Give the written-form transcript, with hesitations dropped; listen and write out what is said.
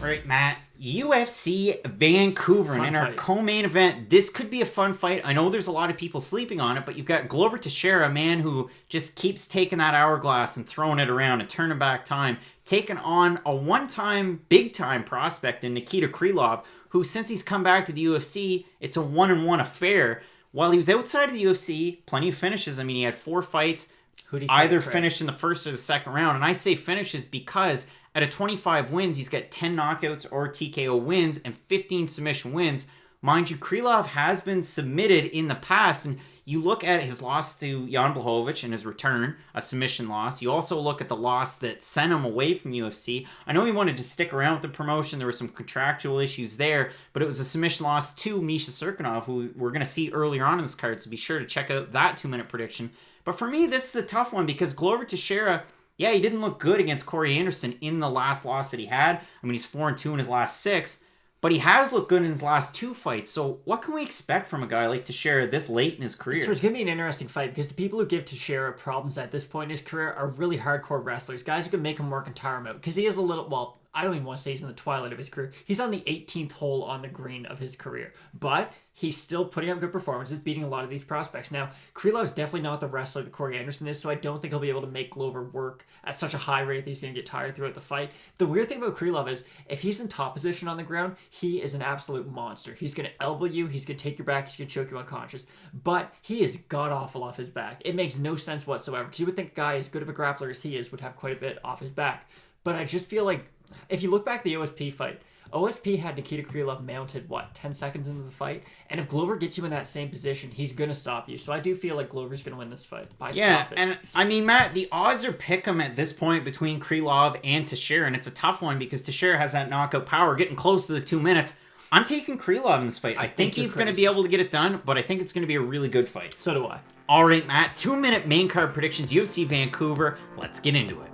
All right, Matt, UFC Vancouver, and in our co-main event, this could be a fun fight. I know there's a lot of people sleeping on it, but you've got Glover Teixeira, a man who just keeps taking that hourglass and throwing it around and turning back time, taking on a one-time, big-time prospect in Nikita Krylov, who, since he's come back to the UFC, it's a one-on-one affair. While he was outside of the UFC, plenty of finishes. I mean, he had 4 fights, either finished in the first or the second round. And I say finishes because out of 25 wins, he's got 10 knockouts or TKO wins and 15 submission wins. Mind you, Krylov has been submitted in the past, and you look at his loss to Jan Blachowicz in his return, a submission loss. You also look at the loss that sent him away from UFC. I know he wanted to stick around with the promotion. There were some contractual issues there, but it was a submission loss to Misha Serkinov, who we're going to see earlier on in this card, so be sure to check out that 2-minute prediction. But for me, this is the tough one because Glover Teixeira, yeah, he didn't look good against Corey Anderson in the last loss that he had. I mean, he's 4-2 in his last 6. But he has looked good in his last 2 fights. So what can we expect from a guy like Teixeira this late in his career? So it's going to be an interesting fight because the people who give Teixeira problems at this point in his career are really hardcore wrestlers. Guys who can make him work in tire mode. Because he is a little, well, I don't even want to say he's in the twilight of his career. He's on the 18th hole on the green of his career. But he's still putting up good performances, beating a lot of these prospects. Now, Krylov's definitely not the wrestler that Corey Anderson is, so I don't think he'll be able to make Glover work at such a high rate that he's going to get tired throughout the fight. The weird thing about Krylov is, if he's in top position on the ground, he is an absolute monster. He's going to elbow you, he's going to take your back, he's going to choke you unconscious. But he is god-awful off his back. It makes no sense whatsoever, because you would think a guy as good of a grappler as he is would have quite a bit off his back. But I just feel like, if you look back at the OSP fight, OSP had Nikita Krylov mounted, 10 seconds into the fight? And if Glover gets you in that same position, he's going to stop you. So I do feel like Glover's going to win this fight by stoppage. And I mean, Matt, the odds are pick'em at this point between Krylov and Teixeira, and it's a tough one because Teixeira has that knockout power, getting close to the 2 minutes. I'm taking Krylov in this fight. I think he's going to be able to get it done, but I think it's going to be a really good fight. So do I. All right, Matt, 2-minute main card predictions, UFC Vancouver. Let's get into it.